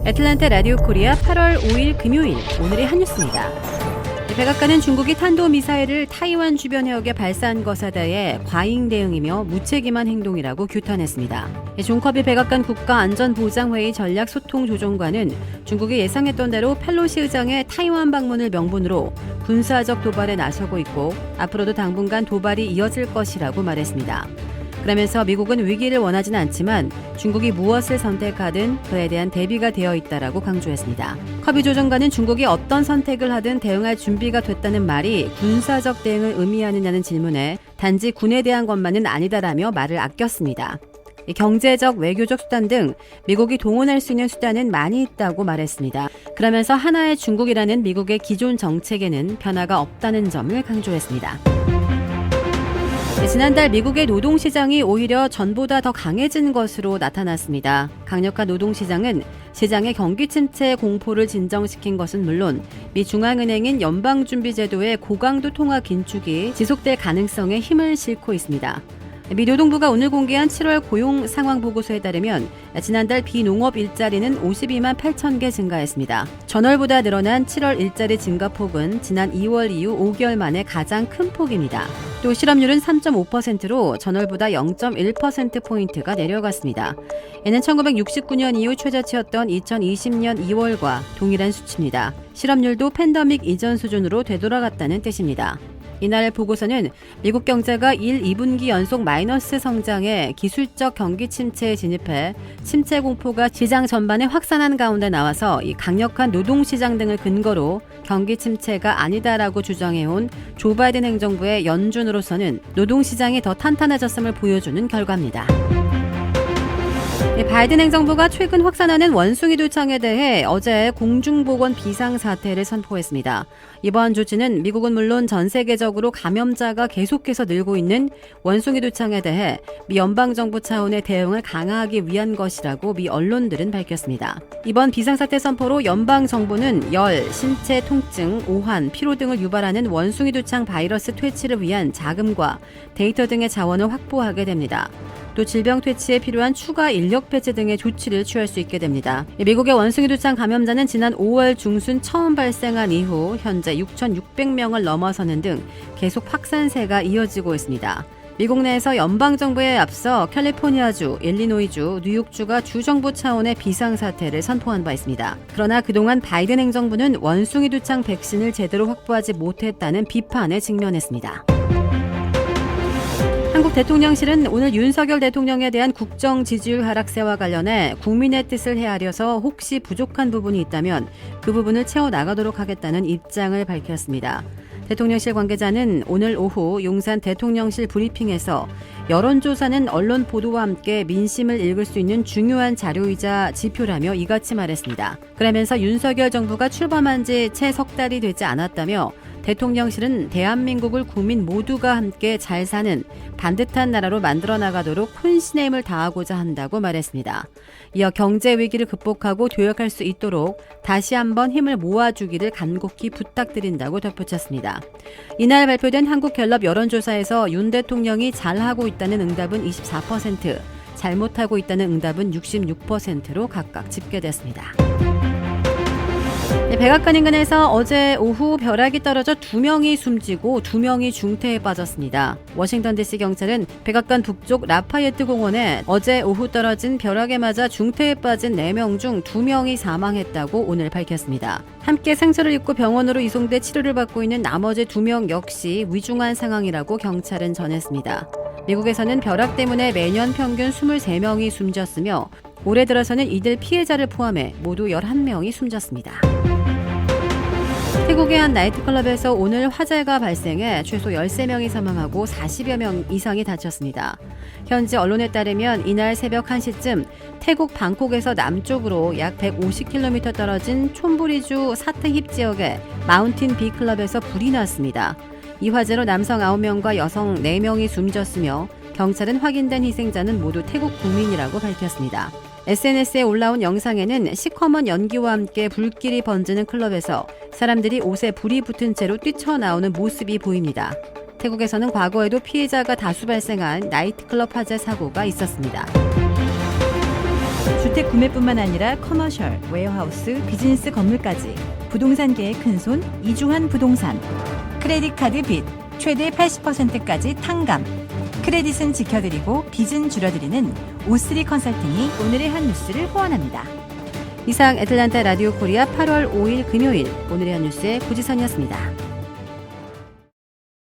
애틀란타 라디오 코리아 8월 5일 금요일 오늘의 한 뉴스입니다. 백악관은 중국이 탄도미사일을 타이완 주변 해역에 발사한 것에 대해 과잉 대응이며 무책임한 행동이라고 규탄했습니다. 존 커비 백악관 국가안전보장회의 전략소통조정관은 중국이 예상했던 대로 펠로시 의장의 타이완 방문을 명분으로 군사적 도발에 나서고 있고 앞으로도 당분간 도발이 이어질 것이라고 말했습니다. 그러면서 미국은 위기를 원하진 않지만 중국이 무엇을 선택하든 그에 대한 대비가 되어 있다라고 강조했습니다. 커비 조정관은 중국이 어떤 선택을 하든 대응할 준비가 됐다는 말이 군사적 대응을 의미하느냐는 질문에 단지 군에 대한 것만은 아니다라며 말을 아꼈습니다. 경제적, 외교적 수단 등 미국이 동원할 수 있는 수단은 많이 있다고 말했습니다. 그러면서 하나의 중국이라는 미국의 기존 정책에는 변화가 없다는 점을 강조했습니다. 지난달 미국의 노동시장이 오히려 전보다 더 강해진 것으로 나타났습니다. 강력한 노동시장은 시장의 경기 침체 공포를 진정시킨 것은 물론 미 중앙은행인 연방준비제도의 고강도 통화 긴축이 지속될 가능성에 힘을 싣고 있습니다. 미 노동부가 오늘 공개한 7월 고용 상황 보고서에 따르면 지난달 비농업 일자리는 52만 8천 개 증가했습니다. 전월보다 늘어난 7월 일자리 증가폭은 지난 2월 이후 5개월 만에 가장 큰 폭입니다. 또 실업률은 3.5%로 전월보다 0.1%포인트가 내려갔습니다. 이는 1969년 이후 최저치였던 2020년 2월과 동일한 수치입니다. 실업률도 팬데믹 이전 수준으로 되돌아갔다는 뜻입니다. 이날 보고서는 미국 경제가 1, 2분기 연속 마이너스 성장에 기술적 경기 침체에 진입해 침체 공포가 시장 전반에 확산한 가운데 나와서 이 강력한 노동시장 등을 근거로 경기 침체가 아니다라고 주장해온 조 바이든 행정부의 연준으로서는 노동시장이 더 탄탄해졌음을 보여주는 결과입니다. 바이든 행정부가 최근 확산하는 원숭이 도창에 대해 어제 공중보건 비상사태를 선포했습니다. 이번 조치는 미국은 물론 전 세계적으로 감염자가 계속해서 늘고 있는 원숭이 도창에 대해 미 연방정부 차원의 대응을 강화하기 위한 것이라고 미 언론들은 밝혔습니다. 이번 비상사태 선포로 연방정부는 열, 신체 통증, 오한, 피로 등을 유발하는 원숭이 도창 바이러스 퇴치를 위한 자금과 데이터 등의 자원을 확보하게 됩니다. 또 질병 퇴치에 필요한 추가 인력 배치 등의 조치를 취할 수 있게 됩니다. 미국의 원숭이 도창 감염자는 지난 5월 중순 처음 발생한 이후 현재 6,600명을 넘어서는 등 계속 확산세가 이어지고 있습니다. 미국 내에서 연방정부에 앞서 캘리포니아주, 일리노이주, 뉴욕주가 주정부 차원의 비상사태를 선포한 바 있습니다. 그러나 그동안 바이든 행정부는 원숭이 도창 백신을 제대로 확보하지 못했다는 비판에 직면했습니다. 한국 대통령실은 오늘 윤석열 대통령에 대한 국정 지지율 하락세와 관련해 국민의 뜻을 헤아려서 혹시 부족한 부분이 있다면 그 부분을 채워나가도록 하겠다는 입장을 밝혔습니다. 대통령실 관계자는 오늘 오후 용산 대통령실 브리핑에서 여론조사는 언론 보도와 함께 민심을 읽을 수 있는 중요한 자료이자 지표라며 이같이 말했습니다. 그러면서 윤석열 정부가 출범한 지 채 석 달이 되지 않았다며 대통령실은 대한민국을 국민 모두가 함께 잘 사는 반듯한 나라로 만들어 나가도록 혼신의 힘을 다하고자 한다고 말했습니다. 이어 경제 위기를 극복하고 도약할 수 있도록 다시 한번 힘을 모아주기를 간곡히 부탁드린다고 덧붙였습니다. 이날 발표된 한국갤럽 여론조사에서 윤 대통령이 잘하고 있다는 응답은 24%, 잘못하고 있다는 응답은 66%로 각각 집계됐습니다. 백악관 인근에서 어제 오후 벼락이 떨어져 2명이 숨지고 2명이 중태에 빠졌습니다. 워싱턴 DC 경찰은 백악관 북쪽 라파예트 공원에 어제 오후 떨어진 벼락에 맞아 중태에 빠진 4명 중 2명이 사망했다고 오늘 밝혔습니다. 함께 상처를 입고 병원으로 이송돼 치료를 받고 있는 나머지 2명 역시 위중한 상황이라고 경찰은 전했습니다. 미국에서는 벼락 때문에 매년 평균 23명이 숨졌으며 올해 들어서는 이들 피해자를 포함해 모두 11명이 숨졌습니다. 태국의 한 나이트클럽에서 오늘 화재가 발생해 최소 13명이 사망하고 40여 명 이상이 다쳤습니다. 현지 언론에 따르면 이날 새벽 1시쯤 태국 방콕에서 남쪽으로 약 150km 떨어진 촌부리주 사트힙 지역의 마운틴 비클럽에서 불이 났습니다. 이 화재로 남성 9명과 여성 4명이 숨졌으며 경찰은 확인된 희생자는 모두 태국 국민이라고 밝혔습니다. SNS에 올라온 영상에는 시커먼 연기와 함께 불길이 번지는 클럽에서 사람들이 옷에 불이 붙은 채로 뛰쳐나오는 모습이 보입니다. 태국에서는 과거에도 피해자가 다수 발생한 나이트클럽 화재 사고가 있었습니다. 주택 구매뿐만 아니라 커머셜, 웨어하우스, 비즈니스 건물까지 부동산계의 큰손 이주환 부동산. 크레딧 카드 빚 최대 80%까지 탕감. 크레딧은 지켜드리고 빚은 줄여드리는 O3 컨설팅이 오늘의 한 뉴스를 후원합니다. 이상 애틀란타 라디오 코리아 8월 5일 금요일 오늘의 한 뉴스의 고지선이었습니다.